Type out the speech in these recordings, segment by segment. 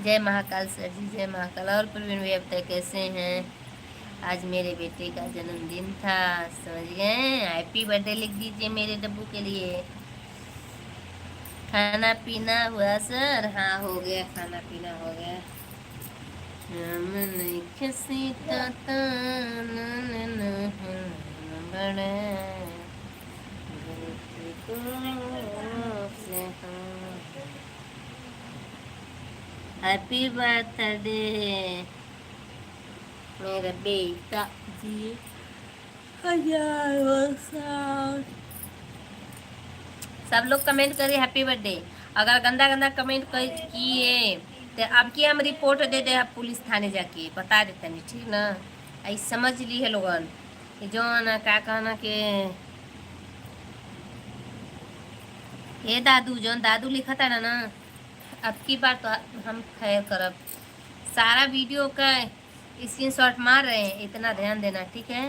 जय महाकाल सर जी, जय महाकाल। और प्रवीण भैया बताए कैसे हैं? आज मेरे बेटे का जन्मदिन था, समझ गए? हैप्पी बर्थडे लिख दीजिए मेरे डब्बू के लिए। खाना पीना हुआ सर? हाँ हो गया, खाना पीना हो गया। हैप्पी बर्थडे मेरा बेटा जी। सब लोग कमेंट करिए हैप्पी बर्थडे। अगर गंदा गंदा कमेंट किए तो अब की हम रिपोर्ट दे दे पुलिस थाने जाके बता देते नहीं, ठीक ना? आई समझ ली है लोगन जो ना क्या कहना के ये दादू जो दादू लिखा था ना, अब की बार तो हम खैर करब। सारा वीडियो का स्क्रीनशॉट मार रहे हैं, इतना ध्यान देना, ठीक है?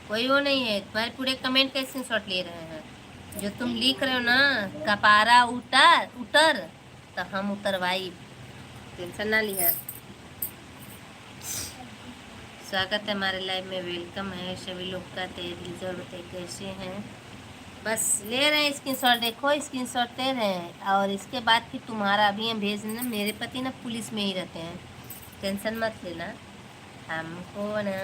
कोई वो नहीं है, तुम्हारे पूरे कमेंट का स्क्रीनशॉट ले रहे हैं। जो तुम लिख रहे हो ना कपारा उतर उतर, तो हम उतरवाई, टेंशन ना लिया। स्वागत है हमारे लाइव में, वेलकम है सभी लोग का। तेरी जरूरत है, कैसे हैं? बस ले रहे हैं स्क्रीनशॉट, देखो स्क्रीनशॉट ले रहे हैं। और इसके बाद फिर तुम्हारा अभी हम भेज देना। मेरे पति ना पुलिस में ही रहते हैं, टेंशन मत लेना। हमको ना,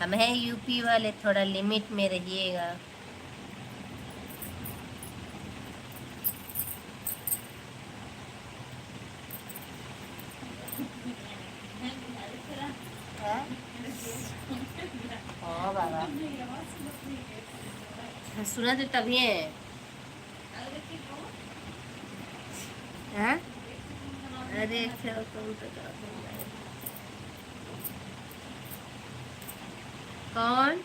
हम हैं यूपी वाले, थोड़ा लिमिट में रहिएगा। हाँ बाबा, सुना तो तभी है। हाँ? अरे अच्छा कौन तो कौन?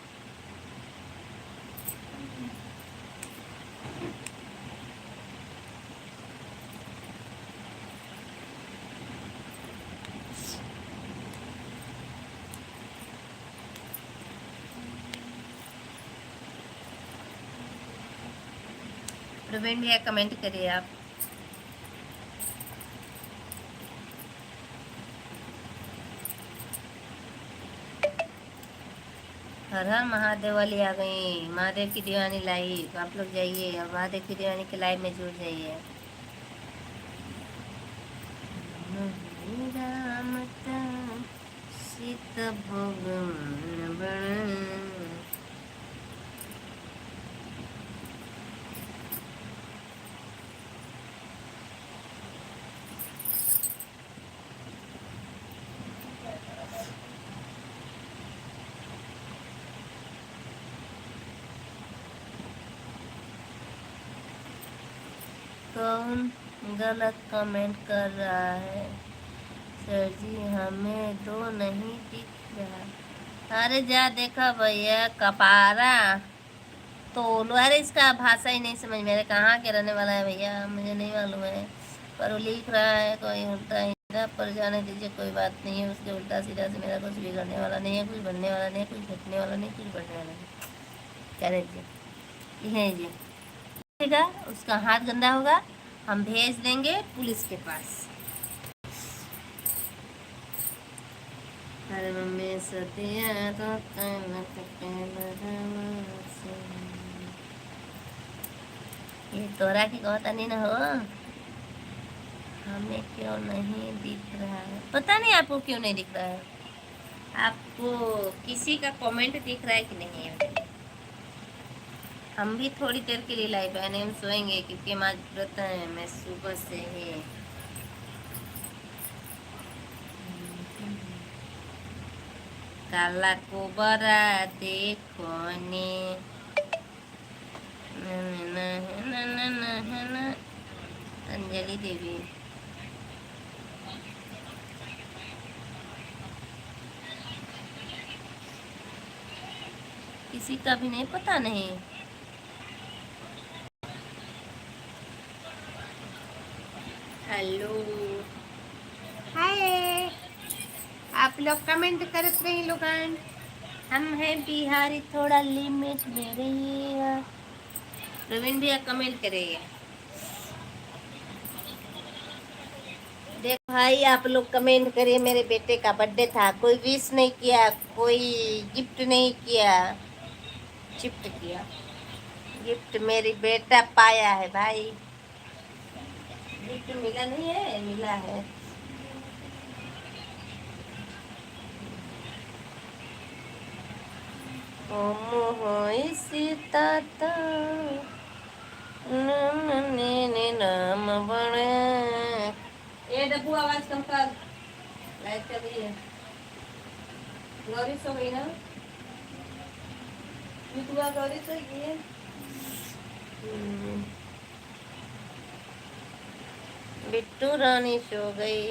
प्रवीण भैया कमेंट करिए आप। हर हर महादेव वाली आ गई, महादेव की दीवानी लाइव। आप लोग जाइए और महादेव की दीवानी के लाइव में जुड़ जाइए। राम सीता भोग कौन गलत कमेंट कर रहा है? सर जी हमें तो नहीं दिख रहा। अरे जा देखा भैया कपारा तो अरे इसका भाषा ही नहीं समझ मेरे कहाँ के रहने वाला है भैया मुझे नहीं मालूम है। पर वो लिख रहा है कोई उल्टा सीधा, पर जाने दीजिए कोई बात नहीं है। उसके उल्टा सीधा से मेरा कुछ बिगड़ने वाला नहीं है, कुछ बनने वाला नहीं है, कुछ घटने वाला नहीं, कुछ बढ़ने वाला नहीं। कह दीजिए है जी। ठीक है उसका हाथ गंदा होगा हम भेज देंगे पुलिस के पास। अरे मम्मी सतिया तो ये तोरा की कहता नहीं ना हो। हमें क्यों नहीं दिख रहा है? पता नहीं आपको क्यों नहीं दिख रहा है। आपको किसी का कमेंट दिख रहा है कि नहीं है? हम भी थोड़ी देर के लिए लाइव आए, हम सोएंगे क्योंकि हम आज व्रत है। मैं सुबह से ही काला कोबरा देखो ने अंजलि देवी किसी का भी नहीं पता नहीं। हेलो हाय आप लोग कमेंट करते रहे लोग। हम हैं बिहारी थोड़ा लिमिट में रहिए। प्रवीण भैया कमेंट करिए। देखो भाई आप लोग कमेंट करिए। मेरे बेटे का बर्थडे था कोई विश नहीं किया, कोई गिफ्ट नहीं किया। चिफ्ट किया गिफ्ट मेरी बेटा पाया है भाई। गिफ्ट मिला नहीं है मिला है। सीता नाम बड़े ये डब्बू आवाज कम कर। लाइट चल रही है। गौरी सो गई ना? बिटुआ गौरी सो गई है। बिट्टू रानी सो गई।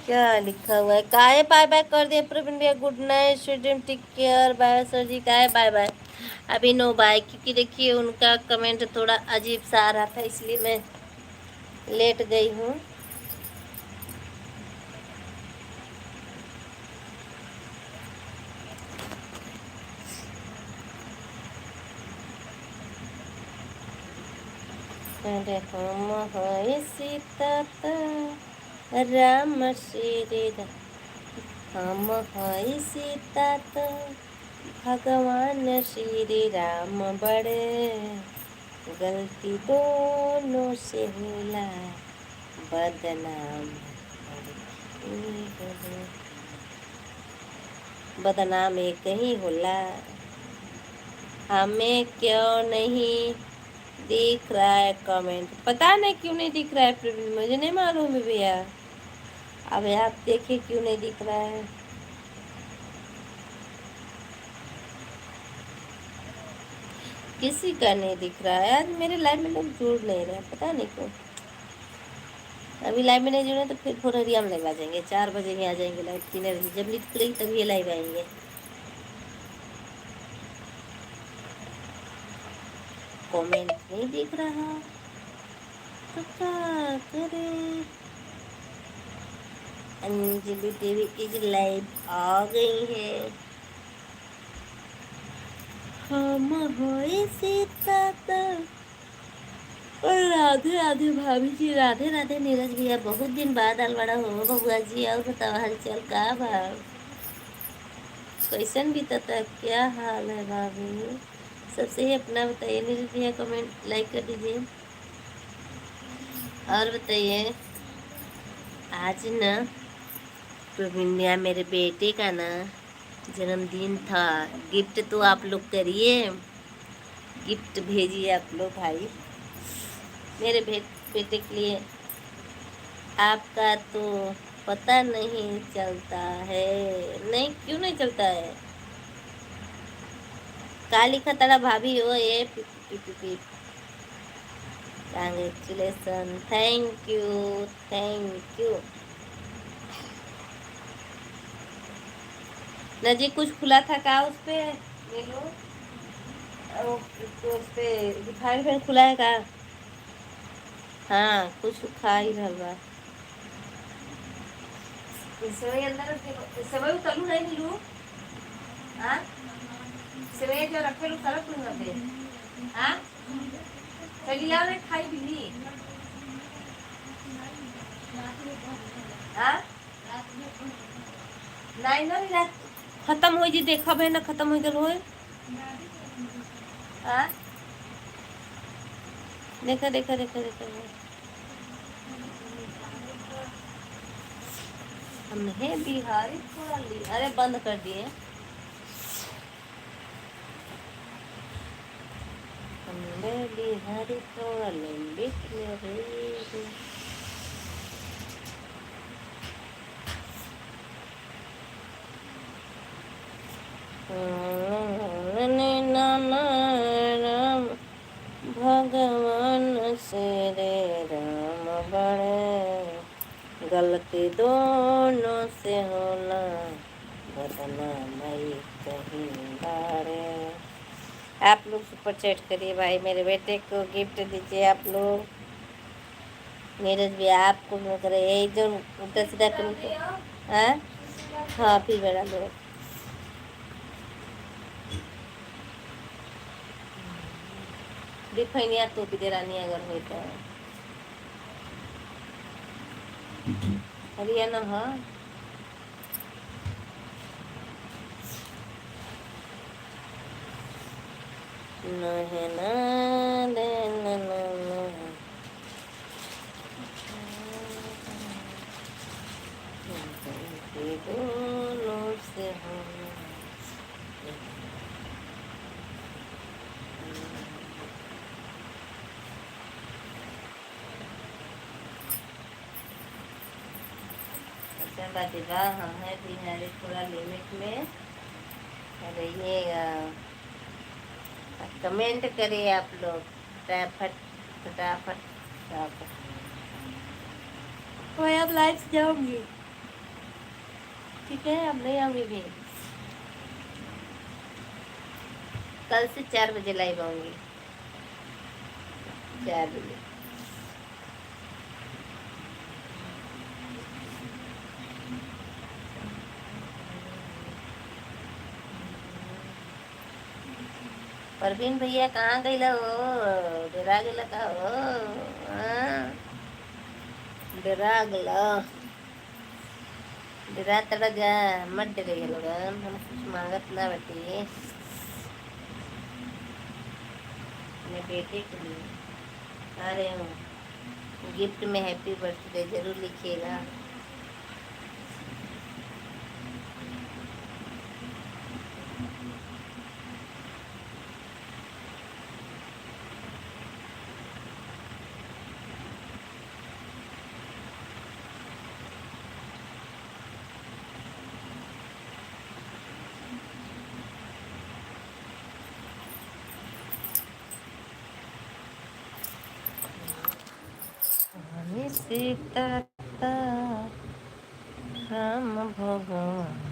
क्या लिखा हुआ है? काहे बाय बाय कर दिया प्रवीण भैया। Good night sweet take care bye sir ji. काहे बाय बाय? अभी नो बाय क्योंकि देखिए उनका कमेंट थोड़ा अजीब सा आ रहा था इसलिए मैं लेट गई हूँ। अरे हम है सीता राम श्री हम है सीता तो भगवान श्री राम बड़े गलती दोनों से होला बदनाम बदनाम एक ही होला। हमें क्यों नहीं दिख रहा है कमेंट? पता नहीं क्यों नहीं दिख रहा है प्रवीण, मुझे नहीं मालूम है भैया। अब आप देखिए क्यों नहीं दिख रहा है। किसी का नहीं दिख रहा है। आज मेरे लाइव में लोग जुड़ नहीं रहे पता नहीं क्यों। अभी लाइव में नहीं जुड़े तो फिर फुरहरिया में लाइव आ जाएंगे। 4 बजे ही आ जाएंगे लाइव। 3 बजे जब लीड खुलेगी तभी ये लाइव आएंगे। कमेंट नहीं दिख रहा तो क्या करें? अंजलि देवी इज लाइव आ गई है। हम होए सीता और राधे राधे भाभी जी। राधे राधे नीरज भैया। बहुत दिन बाद अलवाड़ा हो बबुआ जी। और बताओ हाल चाल का भाव? कैसन बीतता है? क्या हाल है भाभी? सबसे ही अपना बताइए। नीरज भैया कमेंट लाइक कर दीजिए। और बताइए, आज ना प्रवीण्या मेरे बेटे का ना जन्मदिन था। गिफ्ट तो आप लोग करिए, गिफ्ट भेजिए आप लोग भाई मेरे बेटे के लिए। आपका तो पता नहीं चलता है। नहीं, क्यों नहीं चलता है? काली खतरा भाभी हो ये पी। Congratulation, thank you, thank you. नजी कुछ खुला था का उस पे? ले लो। तो उस पे रिफाइंड फैन खुला है का? हाँ, कुछ खा ही रहल बा। सेवई अंदर रख दे। सेवई उतलू नहीं मिलू। हाँ, सेवई जो रखे लो सारा कुछ कर दे। हाँ, चलिए आओ रे खाई भी। हाँ, नहीं ना रात खत्म हो जी, देखा है ना खत्म हो गल होए। हाँ, देखा देखा देखा देखा। हमने बिहारी थोड़ा ली, अरे बंद कर दिए। हमने बिहारी थोड़ा लिमिट में रही। राम भगवान श्री राम बड़े, गलती दोनों से होला, बदनामी कहीं बारे। आप लोग सुपर चैट करिए भाई, मेरे बेटे को गिफ्ट दीजिए आप लोग। नीरज भी आपको न करे, यही जो उल्टा सीधा कर। हाँ हाँ, फिर बना लो। दिखनिया तो भी देरानी अगर हो तो हरियाणा। हाँ, नहीं ना देना ना। दोनों से होना। अच्छा बातेगा, हम हैं बिहारी, थोड़ा लिमिट में रहिएगा। कमेंट करिए आप लोग फटाफट फटाफट फटाफट। मैं अब लाइव से जाऊंगी, ठीक है? अब नहीं आऊंगी भी। कल से 4 बजे लाइव आऊंगी, 4 बजे। परवीन भैया कहाँ गई हो? डरा गया का हो? हाँ, डरा गला, डरा तड़ा जा, मत डरे लोग, हम कुछ मांगत ना बेटी अपने बेटे के लिए। अरे गिफ्ट में हैप्पी बर्थडे जरूर लिखिएगा। सीता राम भगवान